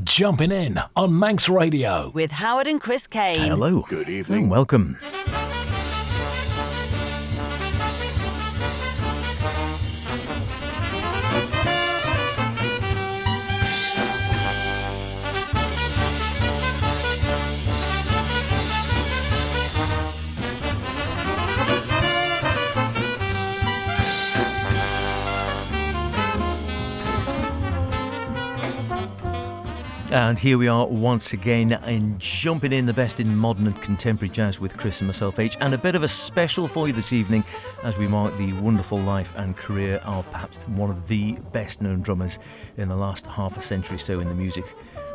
Jumping in on Manx Radio with Howard and Chris Kane. Hello. Good evening. And welcome. And here we are once again in Jumping in, the best in modern and contemporary jazz with Chris and myself, H. And a bit of a special for you this evening as we mark the wonderful life and career of perhaps one of the best known drummers in the last half a century so in the music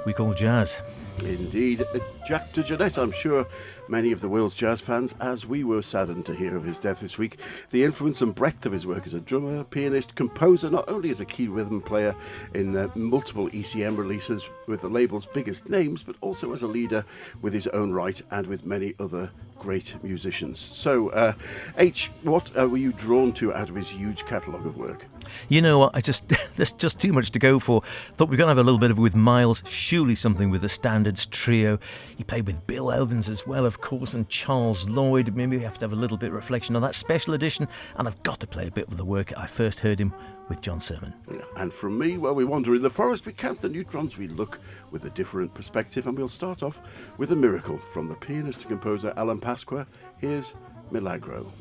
we call jazz. Indeed. Jack DeJohnette, I'm sure many of the world's jazz fans, as we were saddened to hear of his death this week. The influence and breadth of his work as a drummer, pianist, composer, not only as a key rhythm player in multiple ECM releases with the label's biggest names, but also as a leader with his own right and with many other great musicians. So, H, what were you drawn to out of his huge catalogue of work? You know what, there's just too much to go for. Thought we're going to have a little bit of it with Miles, surely something with the Standards Trio. He played with Bill Evans as well, of course, and Charles Lloyd. Maybe we have to have a little bit of reflection on that special edition, and I've got to play a bit of the work I first heard him with John Sermon. And from me, while we wander in the forest, we count the neutrons, we look with a different perspective, and we'll start off with a miracle from the pianist and composer Alan Pasqua. Here's Milagro.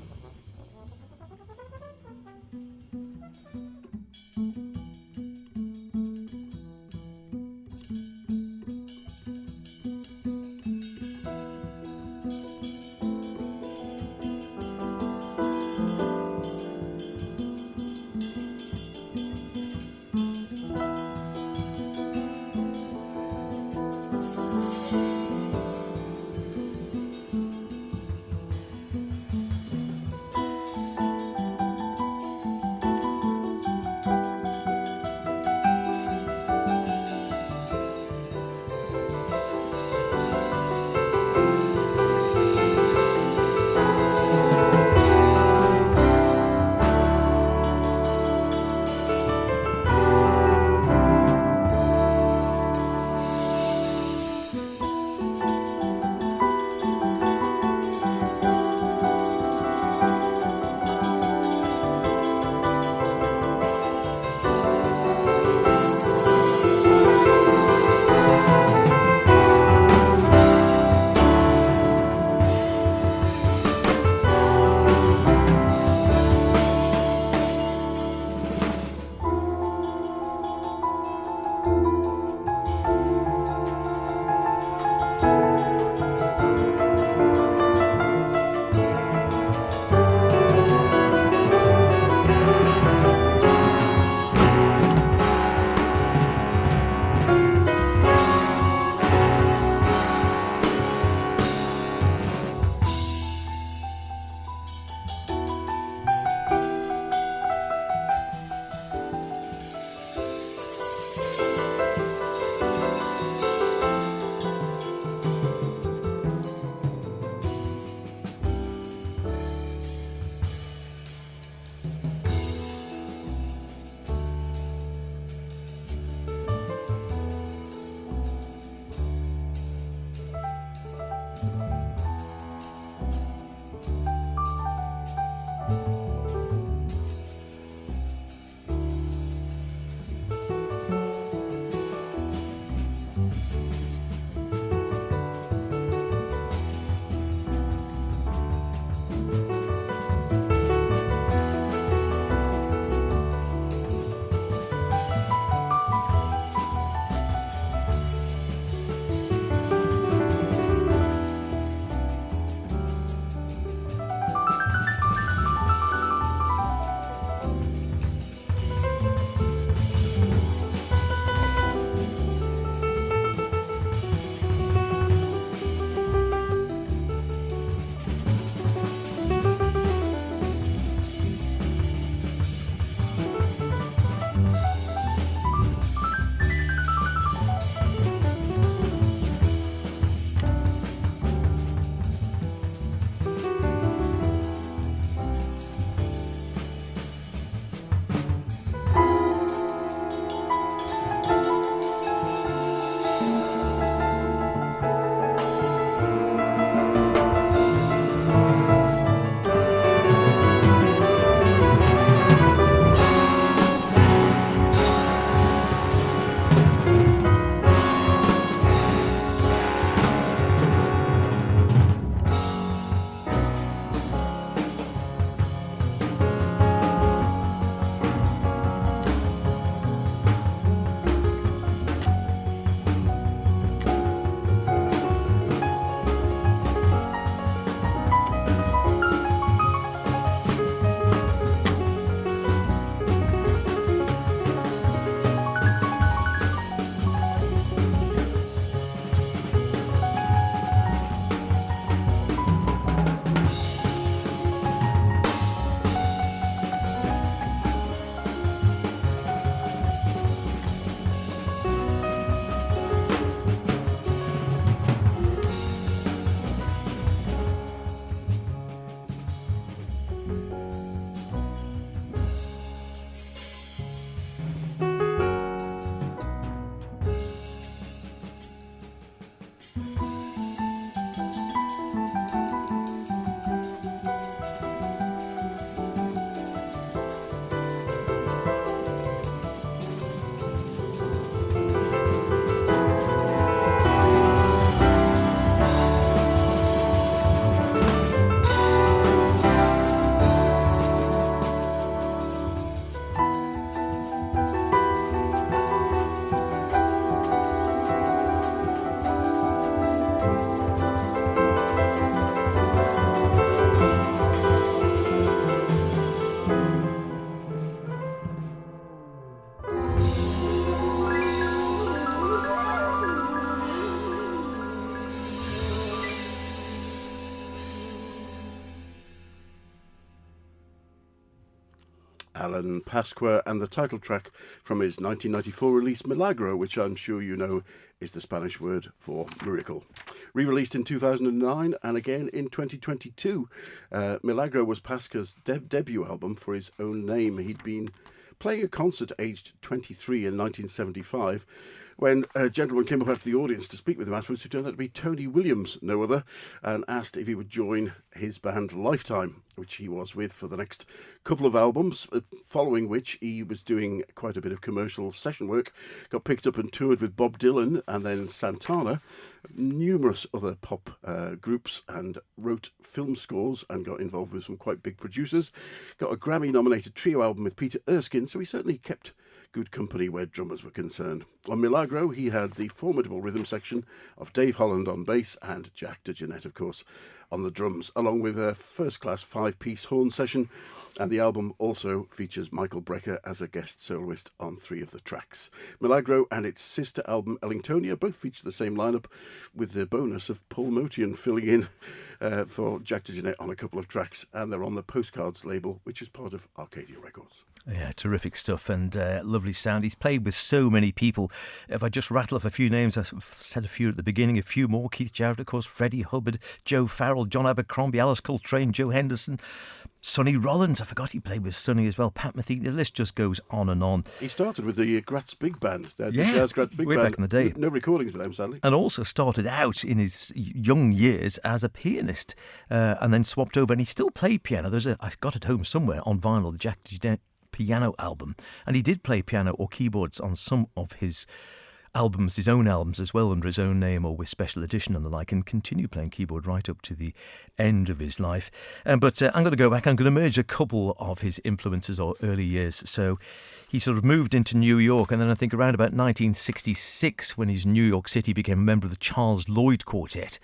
Alan Pasqua, and the title track from his 1994 release Milagro, which I'm sure you know is the Spanish word for miracle. Re-released in 2009 and again in 2022, Milagro was Pasqua's debut album for his own name. He'd been playing a concert aged 23 in 1975 when a gentleman came up after the audience to speak with him afterwards, who turned out to be Tony Williams, no other, and asked if he would join his band Lifetime, which he was with for the next couple of albums, following which he was doing quite a bit of commercial session work, got picked up and toured with Bob Dylan and then Santana, numerous other pop groups, and wrote film scores and got involved with some quite big producers. Got a Grammy-nominated trio album with Peter Erskine, so he certainly kept good company where drummers were concerned. On Milagro, he had the formidable rhythm section of Dave Holland on bass and Jack DeJohnette, of course, on the drums, along with a first-class 5-piece horn section, and the album also features Michael Brecker as a guest soloist on 3 of the tracks. Milagro and its sister album Ellingtonia both feature the same lineup, with the bonus of Paul Motian filling in for Jack DeJohnette on a couple of tracks, and they're on the Postcards label, which is part of Arcadia Records. Yeah, terrific stuff and lovely sound. He's played with so many people. If I just rattle off a few names, I said a few at the beginning, a few more. Keith Jarrett, of course, Freddie Hubbard, Joe Farrell, John Abercrombie, Alice Coltrane, Joe Henderson, Sonny Rollins. I forgot he played with Sonny as well. Pat Metheny. The list just goes on and on. He started with the Gratz Big Band, the Jazz Gratz Big way Band. back in the day. No recordings with them, sadly. And also started out in his young years as a pianist, and then swapped over. And he still played piano. I got it home somewhere on vinyl, the Jack DeJohnette piano album, and he did play piano or keyboards on some of his albums, his own albums as well, under his own name or with special edition and the like, and continued playing keyboard right up to the end of his life. But I'm going to go back. I'm going to merge a couple of his influences or early years. So he sort of moved into New York, and then I think around about 1966, when he's in New York City, became a member of the Charles Lloyd Quartet.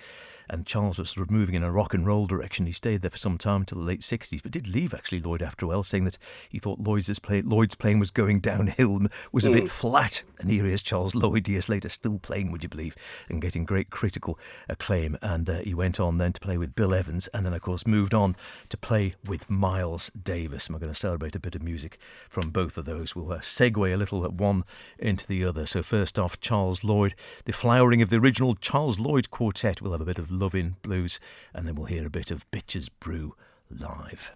And Charles was sort of moving in a rock and roll direction. He stayed there for some time until the late 60s, but did leave actually Lloyd after a while, saying that he thought Lloyd's playing was going downhill and was a bit flat. And here he is, Charles Lloyd, years later, still playing, would you believe, and getting great critical acclaim. And he went on then to play with Bill Evans, and then, of course, moved on to play with Miles Davis. And we're going to celebrate a bit of music from both of those. We'll segue a little at one into the other. So first off, Charles Lloyd, the flowering of the original Charles Lloyd Quartet. We'll have a bit of Lovin' Blues, and then we'll hear a bit of Bitches Brew live.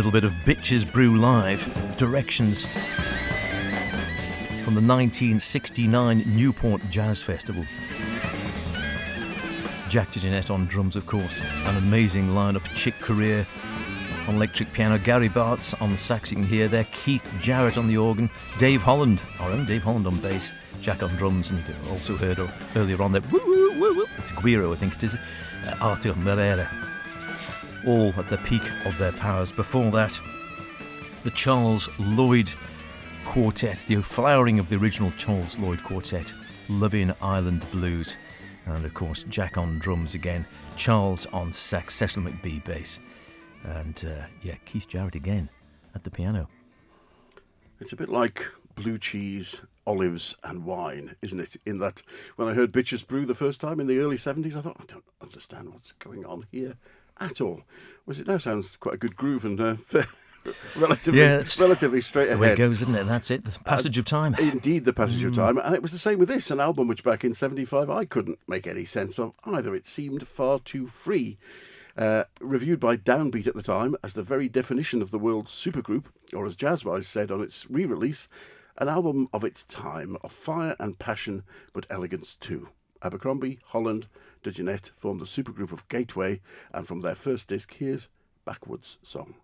little bit of Bitches Brew Live, Directions, from the 1969 Newport Jazz Festival. Jack DeJohnette on drums, of course, an amazing lineup. Chick Corea on electric piano, Gary Bartz on the sax, you can hear there, Keith Jarrett on the organ, Dave Holland, our own Dave Holland on bass, Jack on drums, and you also heard earlier on there, it's Guiro, I think it is, Arthur Moreira, all at the peak of their powers. Before that, the Charles Lloyd Quartet, the flowering of the original Charles Lloyd Quartet, Loving Island Blues, and of course Jack on drums again, Charles on sax, Cecil McBee bass, and Keith Jarrett again at the piano. It's a bit like blue cheese, olives and wine, isn't it? In that, when I heard Bitches Brew the first time in the early 70s, I thought, I don't understand what's going on here at all. Whereas it now sounds quite a good groove and relatively straight ahead. That's the way it goes, isn't it? That's it, the passage of time. Indeed, the passage of time. And it was the same with this, an album which back in 75 I couldn't make any sense of either. It seemed far too free. Reviewed by Downbeat at the time as the very definition of the world's supergroup, or as Jazzwise said on its re-release, an album of its time, of fire and passion, but elegance too. Abercrombie, Holland, DeJohnette formed the supergroup of Gateway, and from their first disc, here's Backwoods Song.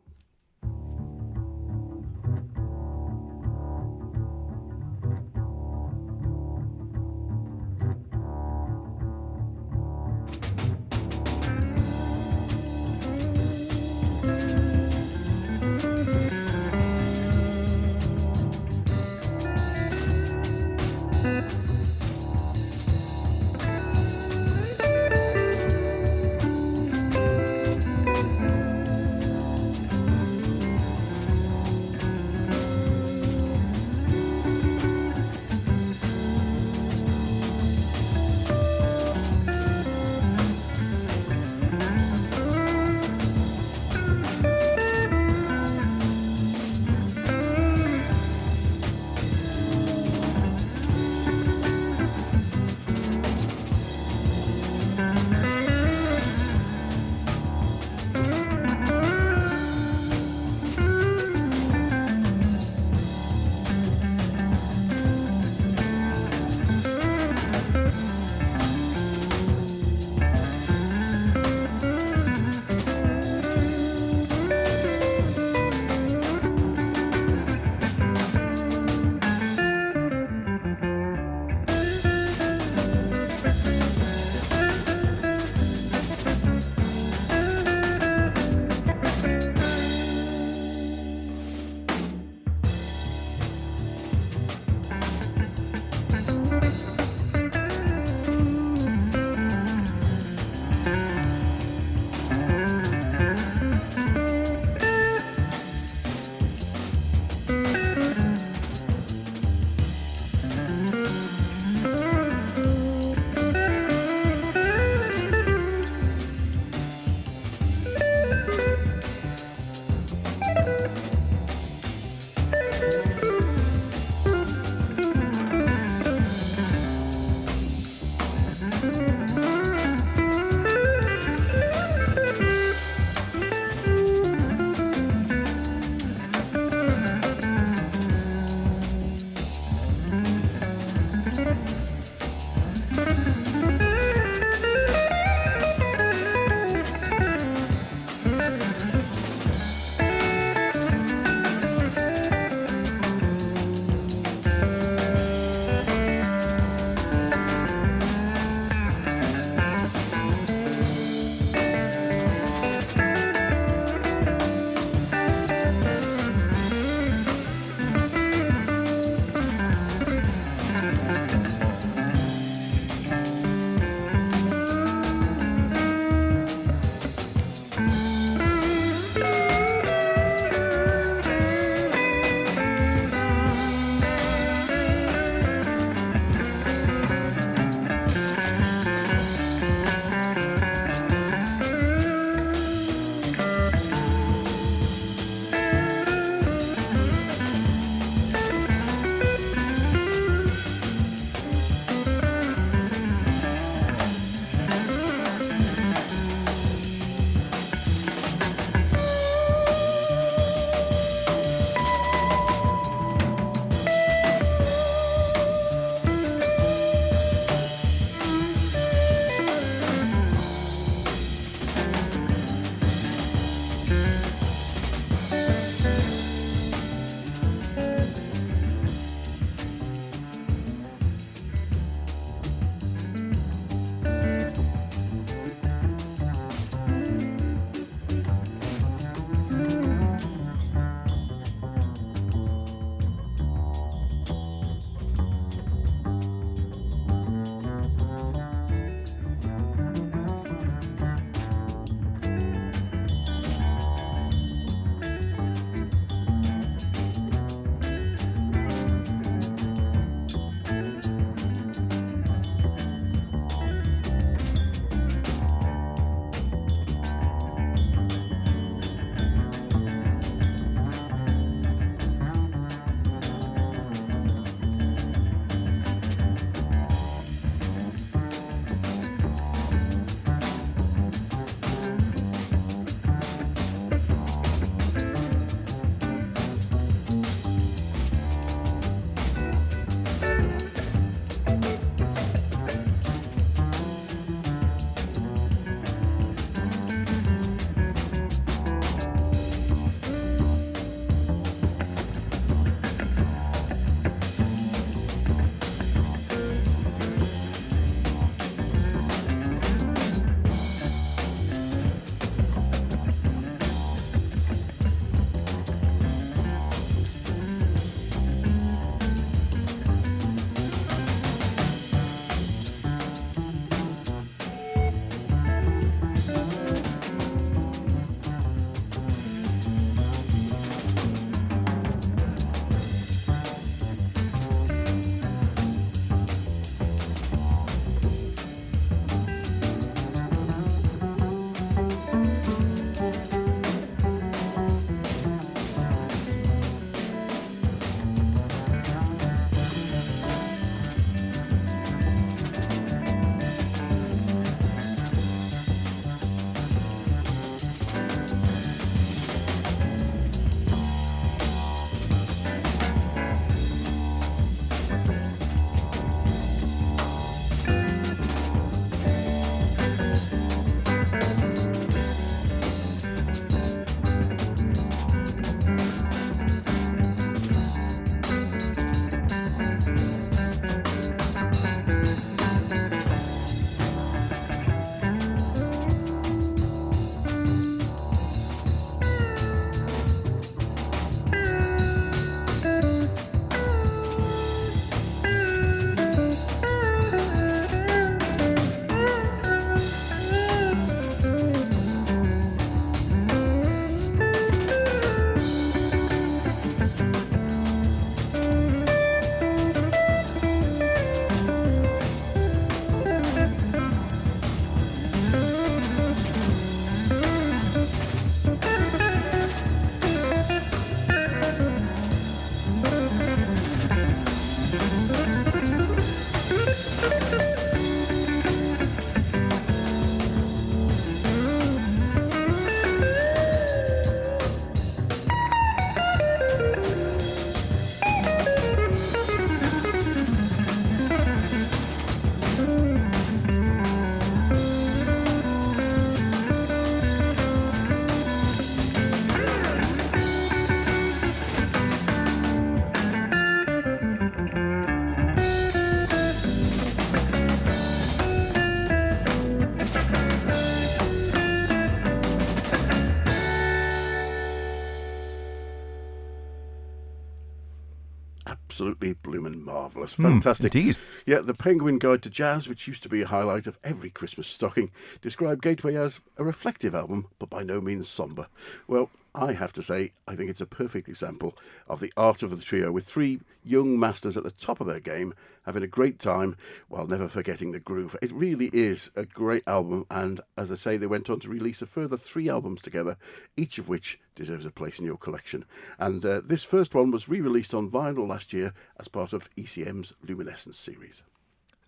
absolutely blooming marvellous. Fantastic. Indeed. Yeah, the Penguin Guide to Jazz, which used to be a highlight of every Christmas stocking, described Gateway as a reflective album, but by no means sombre. Well, I have to say, I think it's a perfect example of the art of the trio, with three young masters at the top of their game, having a great time while never forgetting the groove. It really is a great album, and as I say, they went on to release a further 3 albums together, each of which deserves a place in your collection. And this first one was re-released on vinyl last year as part of ECM's Luminescence series.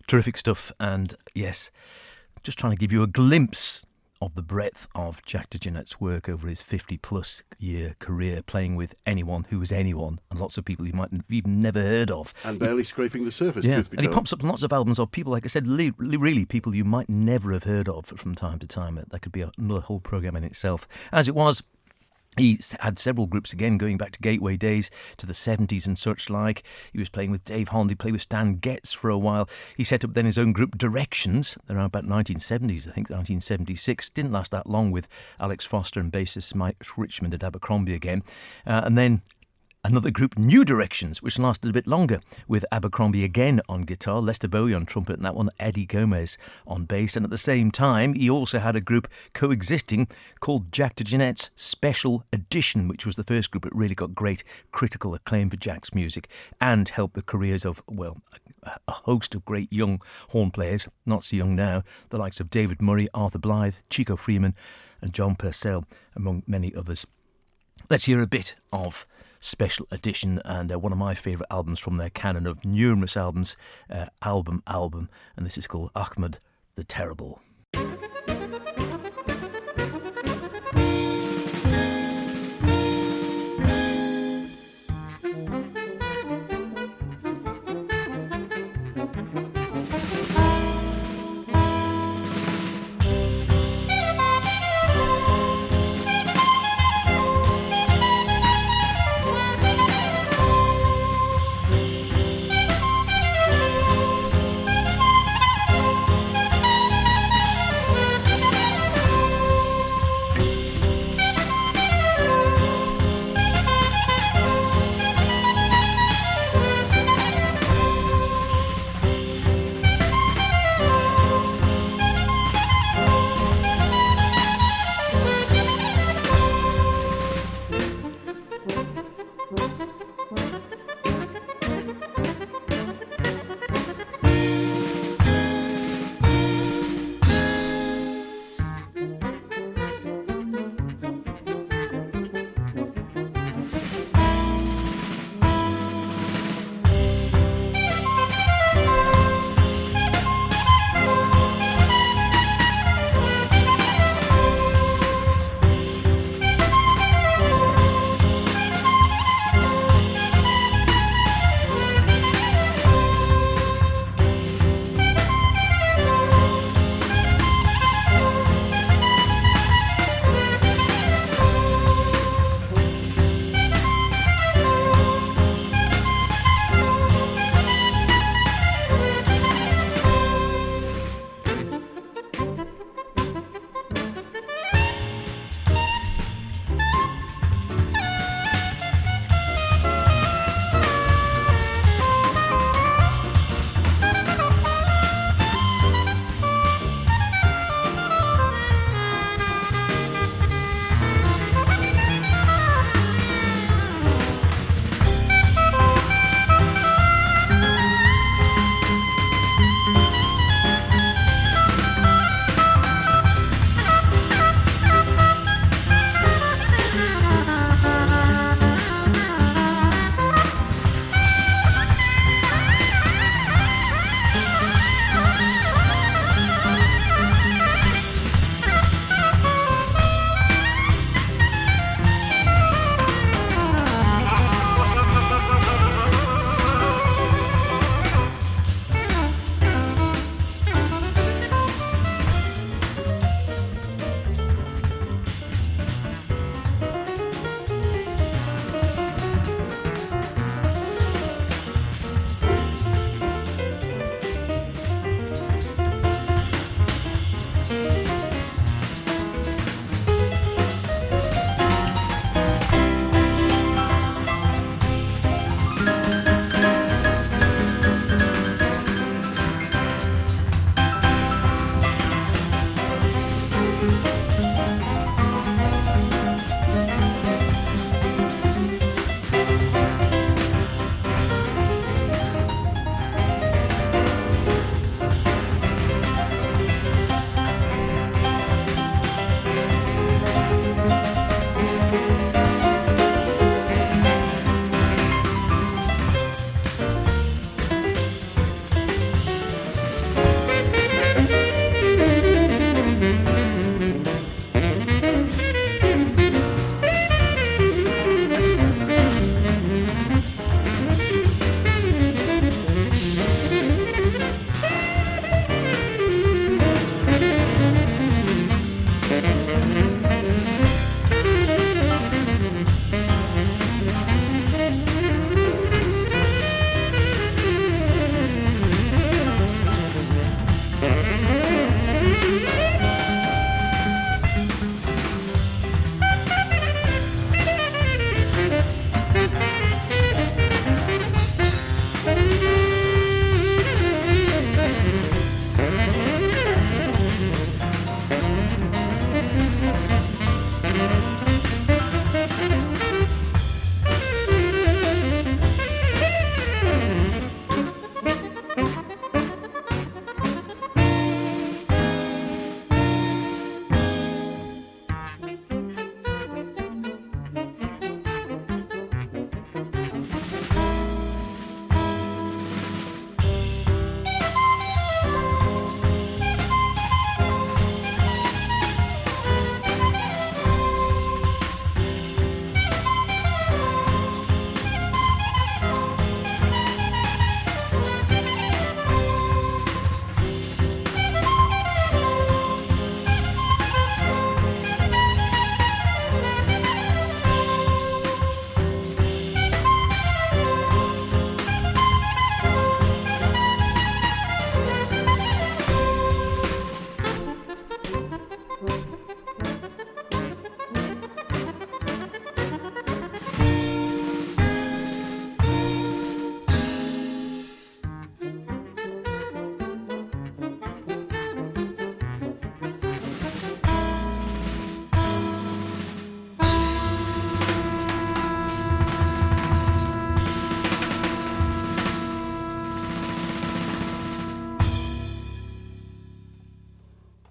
Terrific stuff, and yes, just trying to give you a glimpse of the breadth of Jack DeJohnette's work over his 50-plus year career, playing with anyone who was anyone, and lots of people you might have even never heard of. And barely scraping the surface, yeah. truth be And he told. pops up in lots of albums of people, like I said, really people you might never have heard of from time to time. That could be another whole programme in itself. As it was, he had several groups again, going back to Gateway days, to the 70s and such like. He was playing with Dave Holland, he played with Stan Getz for a while. He set up then his own group, Directions, around about 1970s, I think 1976. Didn't last that long with Alex Foster and bassist Mike Richmond at Abercrombie again. And then another group, New Directions, which lasted a bit longer, with Abercrombie again on guitar, Lester Bowie on trumpet, and that one Eddie Gomez on bass. And at the same time, he also had a group coexisting called Jack DeJohnette's Special Edition, which was the first group that really got great critical acclaim for Jack's music and helped the careers of, well, a host of great young horn players, not so young now, the likes of David Murray, Arthur Blythe, Chico Freeman and John Purcell, among many others. Let's hear a bit of Special Edition, and one of my favourite albums from their canon of numerous albums, album, and this is called Ahmed the Terrible.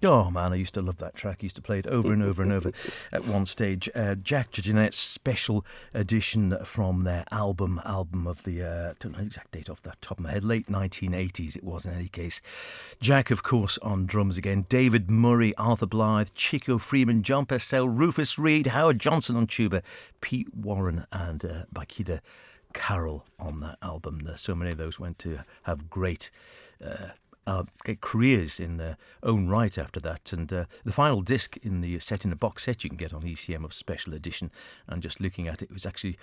Oh man, I used to love that track. I used to play it over and over and over at one stage. Jack DeJohnette's special edition from their album of the, don't know the exact date off the top of my head, late 1980s it was in any case. Jack, of course, on drums again. David Murray, Arthur Blythe, Chico Freeman, John Purcell, Rufus Reid, Howard Johnson on tuba, Pete Warren and Bakida Carroll on that album. So many of those went to have great careers in their own right after that. And the final disc in the set, in a box set you can get on ECM of Special Edition, and just looking at it, it was actually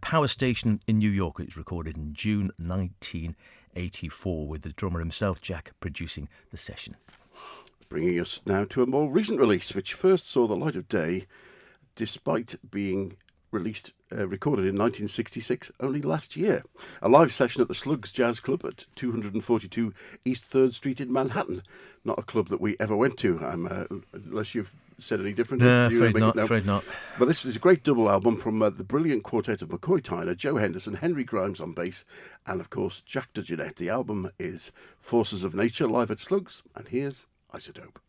Power Station in New York. It was recorded in June 1984 with the drummer himself, Jack, producing the session. Bringing us now to a more recent release, which first saw the light of day despite being recorded in 1966, only last year. A live session at the Slugs Jazz Club at 242 East 3rd Street in Manhattan. Not a club that we ever went to, unless you've said any different. No, afraid not. But this is a great double album from the brilliant quartet of McCoy Tyner, Joe Henderson, Henry Grimes on bass, and of course Jack DeJohnette. The album is Forces of Nature, live at Slugs, and here's Isotope.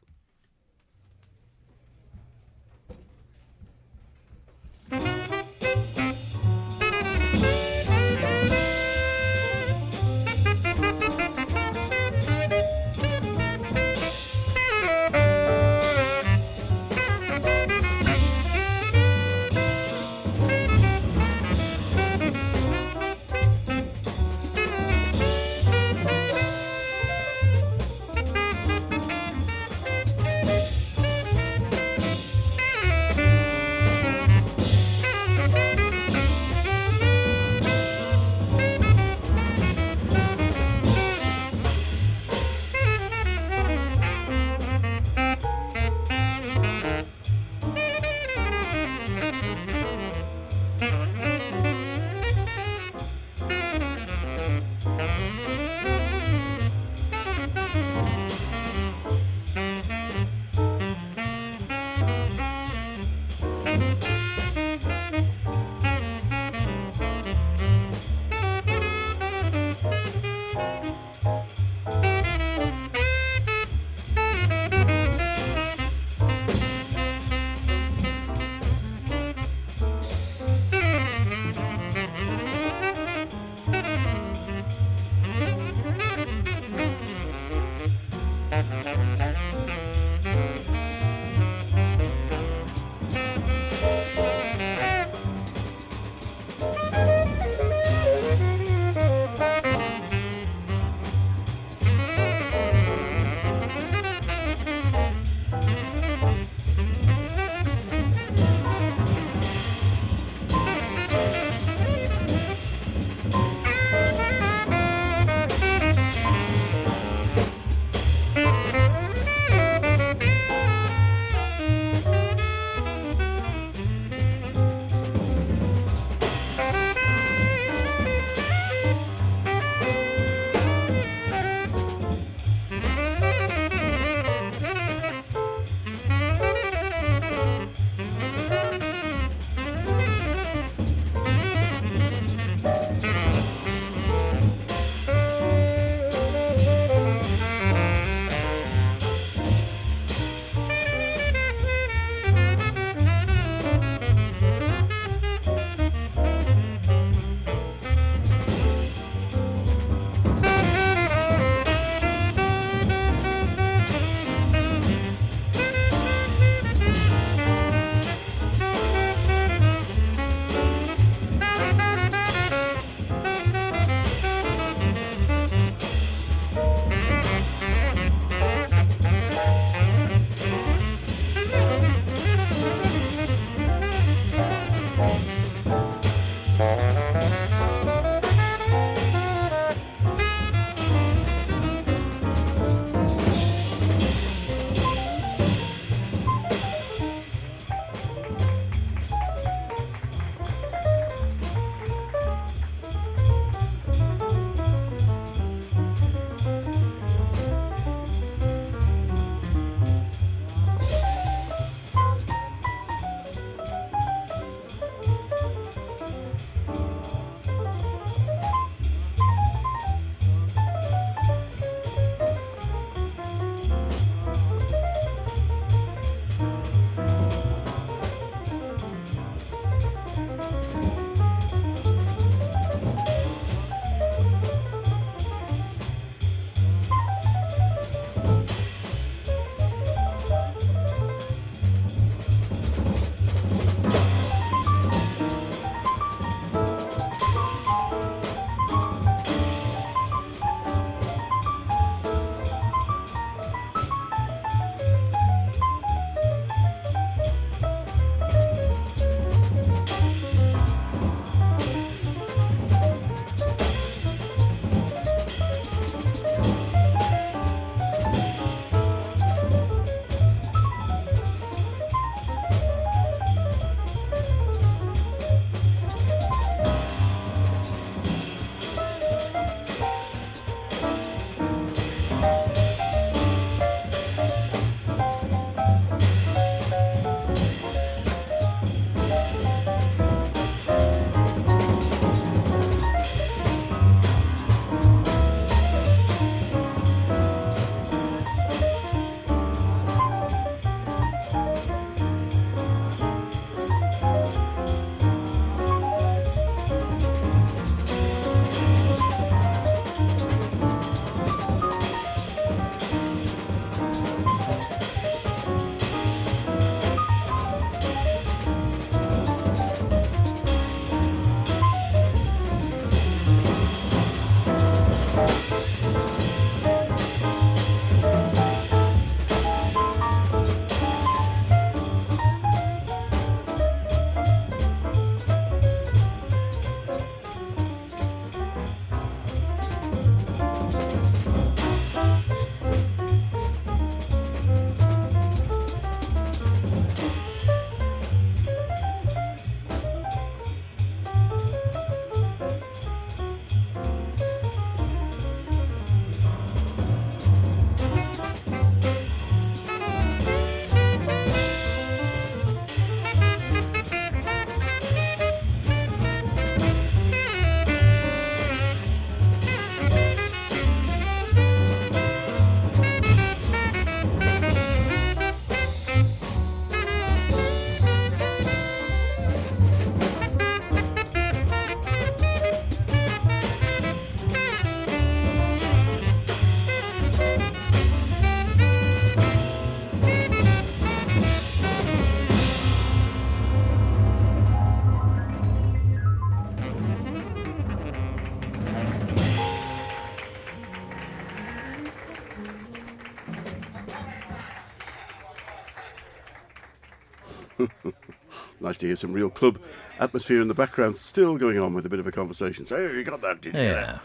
Nice to hear some real club atmosphere in the background, still going on with a bit of a conversation. So, you got that, did you? Yeah,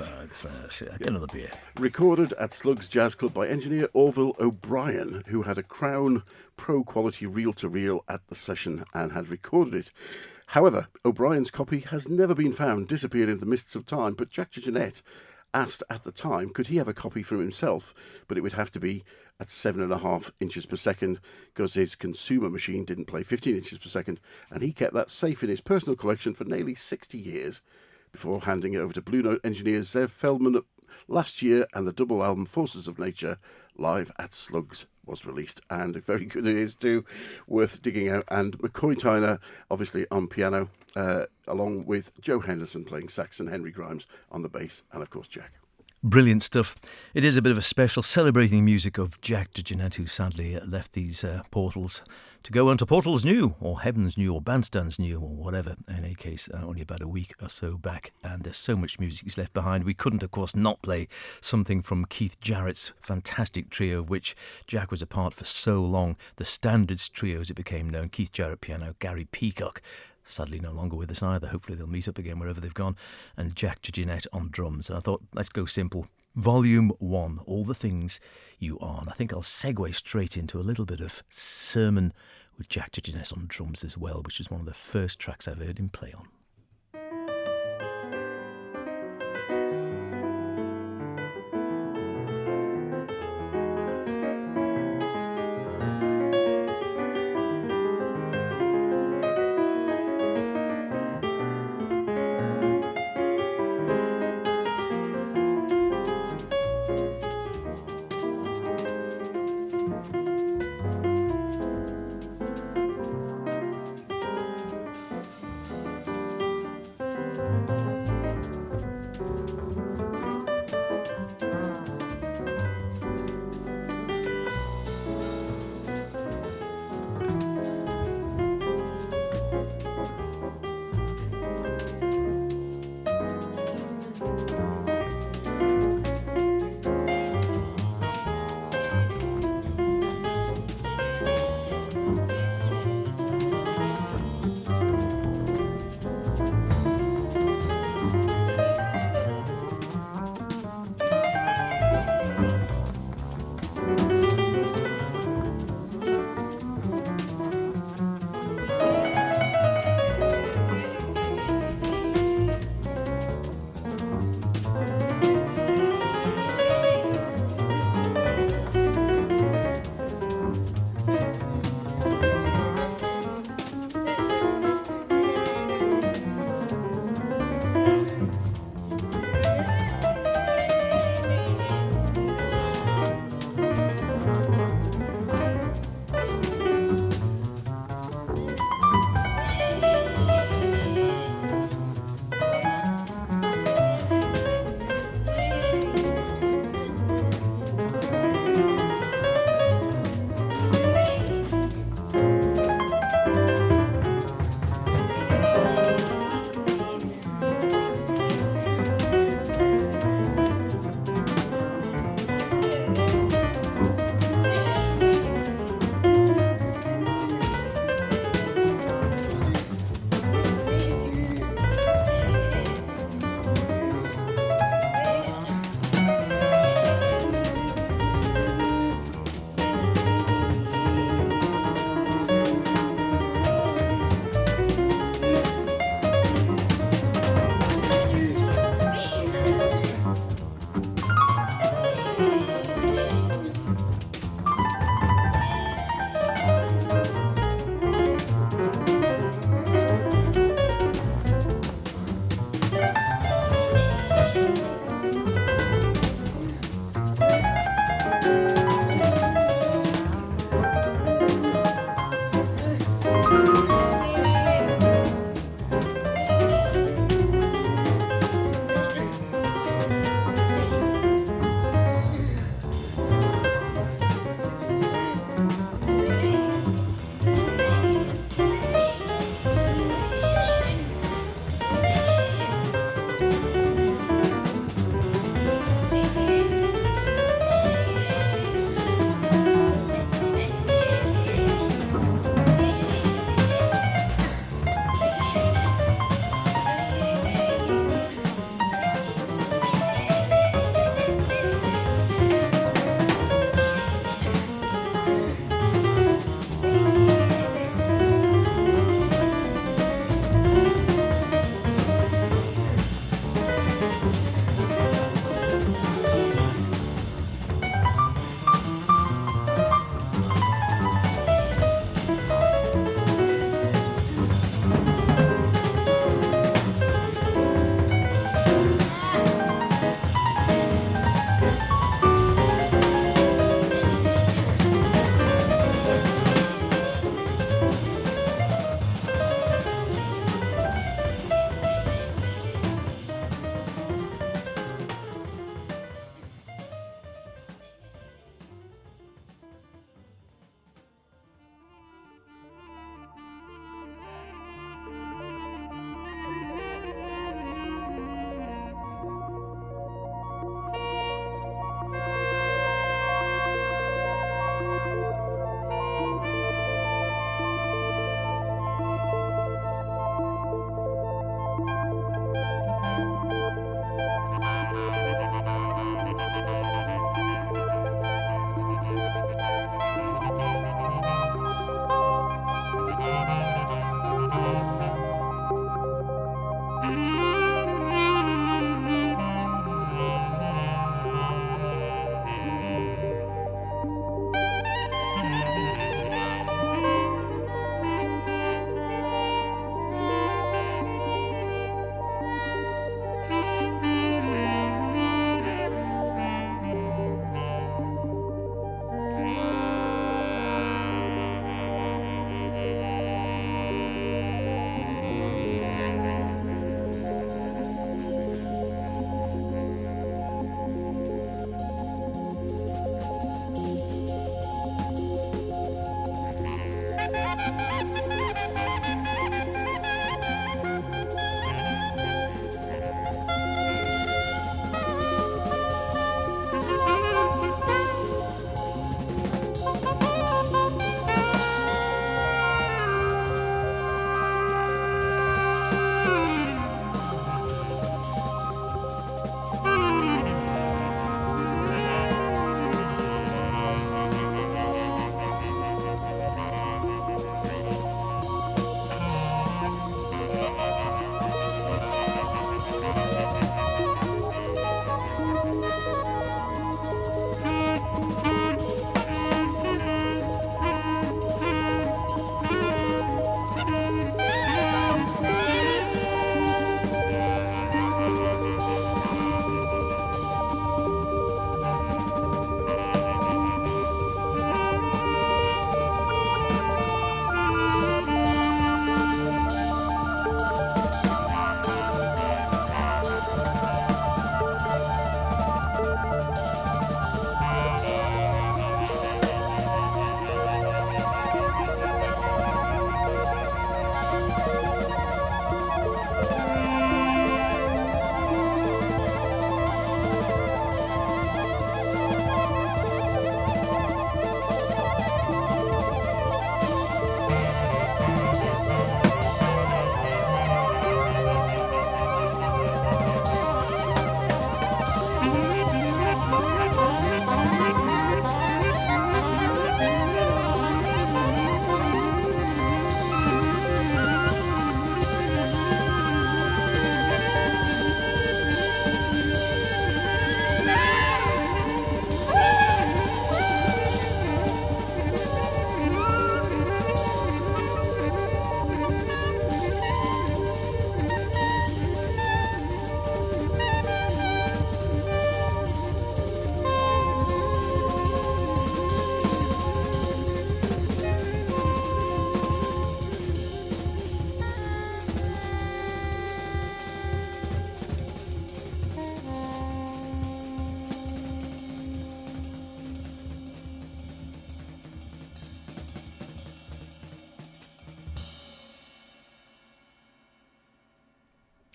get another beer. Recorded at Slugs Jazz Club by engineer Orville O'Brien, who had a Crown Pro Quality reel-to-reel at the session and had recorded it. However, O'Brien's copy has never been found, disappeared into the mists of time, but Jack DeJohnette asked at the time, could he have a copy from himself, but it would have to be at 7.5 inches per second because his consumer machine didn't play 15 inches per second, and he kept that safe in his personal collection for nearly 60 years before handing it over to Blue Note engineer Zev Feldman last year, and the double album Forces of Nature live at Slugs was released, and very good it is too, worth digging out. And McCoy Tyner obviously on piano, along with Joe Henderson playing sax and Henry Grimes on the bass, and of course Jack. Brilliant stuff. It is a bit of a special celebrating music of Jack DeJohnette, who sadly left these portals to go on to portals new, or heavens new, or bandstands new, or whatever. In any case, only about a week or so back, and there's so much music he's left behind. We couldn't, of course, not play something from Keith Jarrett's fantastic trio, of which Jack was a part for so long. The Standards Trio, as it became known. Keith Jarrett piano, Gary Peacock, sadly no longer with us either. Hopefully they'll meet up again wherever they've gone. And Jack DeJohnette on drums. And I thought, let's go simple. Volume 1, All the Things You Are. And I think I'll segue straight into a little bit of sermon with Jack DeJohnette on drums as well, which was one of the first tracks I've heard him play on.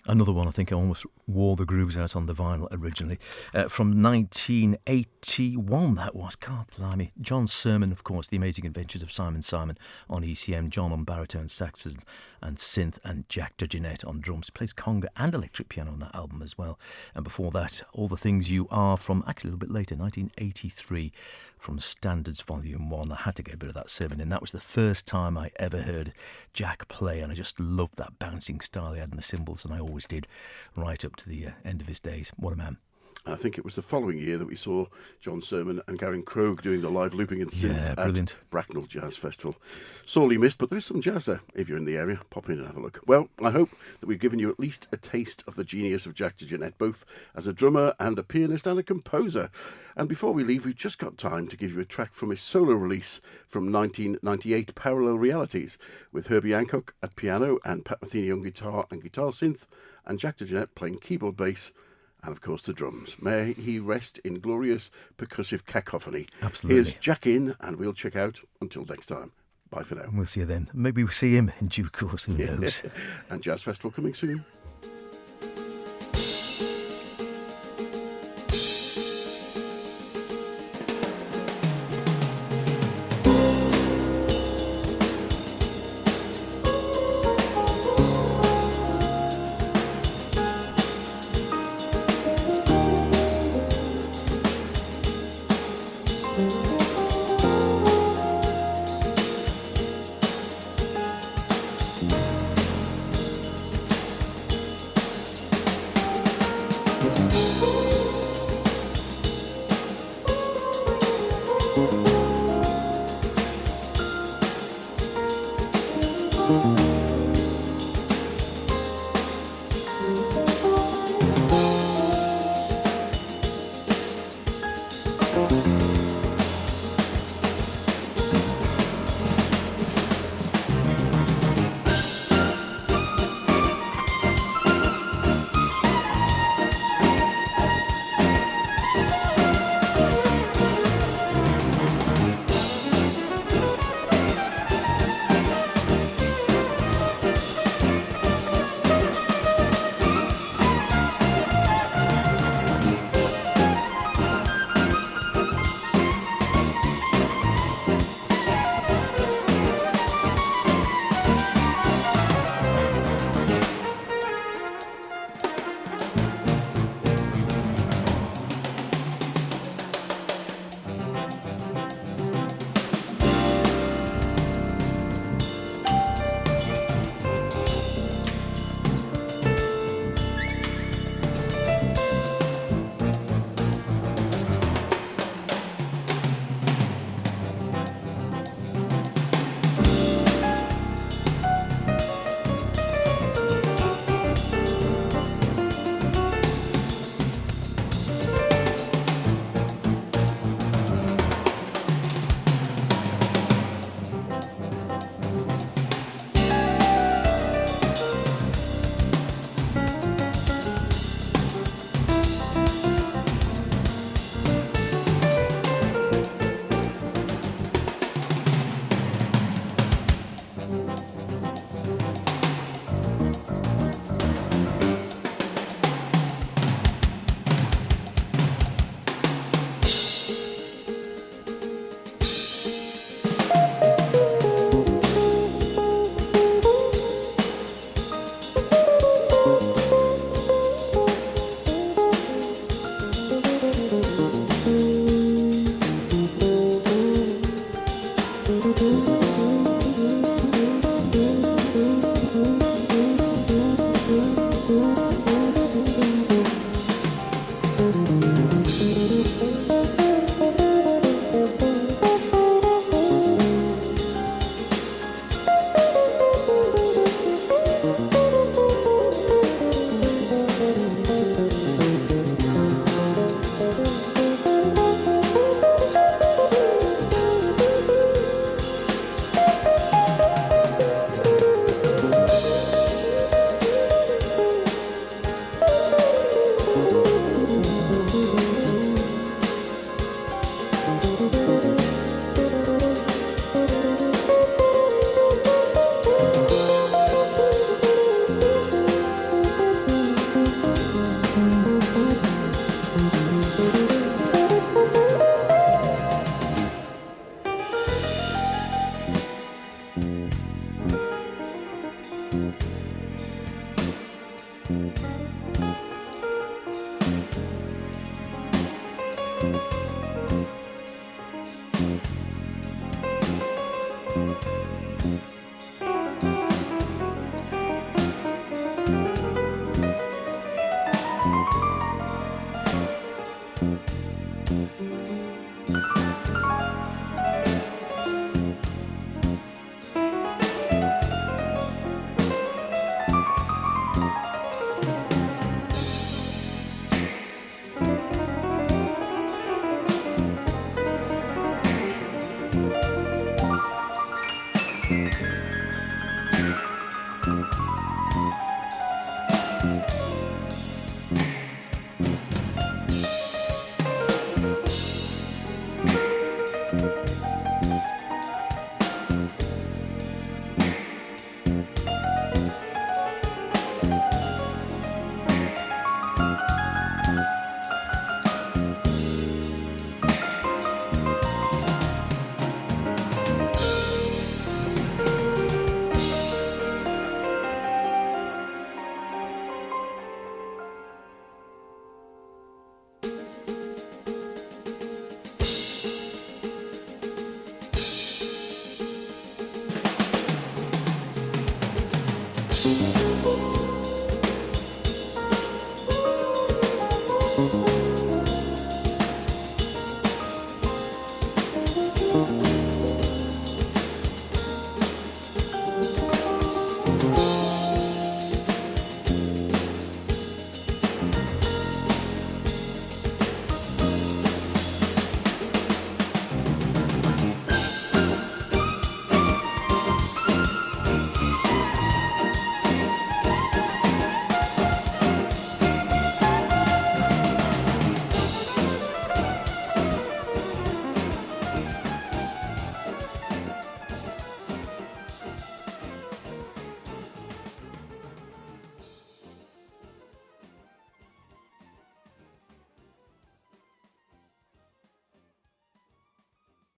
Another one, I think I almost wore the grooves out on the vinyl originally. From 1981, that was. God blimey. John Sermon, of course, The Amazing Adventures of Simon Simon on ECM. John on baritone, saxophone and synth, and Jack DeJohnette on drums. He plays conga and electric piano on that album as well. And before that, All the Things You Are from, actually a little bit later, 1983, from Standards Volume 1. I had to get a bit of that Sermon in. That was the first time I ever heard Jack play, and I just loved that bouncing style he had in the cymbals, and I always did, right up to the end of his days. What a man. I think it was the following year that we saw John Sermon and Garen Krogh doing the live looping and synth at Bracknell Jazz Festival. Sorely missed, but there is some jazz there. If you're in the area, pop in and have a look. Well, I hope that we've given you at least a taste of the genius of Jack DeJohnette, both as a drummer and a pianist and a composer. And before we leave, we've just got time to give you a track from his solo release from 1998, Parallel Realities, with Herbie Hancock at piano and Pat Metheny on guitar and guitar synth, and Jack DeJohnette playing keyboard, bass, and of course the drums. May he rest in glorious percussive cacophony. Absolutely. Here's Jack in, and we'll check out until next time. Bye for now. We'll see you then. Maybe we'll see him in due course. Who knows? And Jazz Festival coming soon.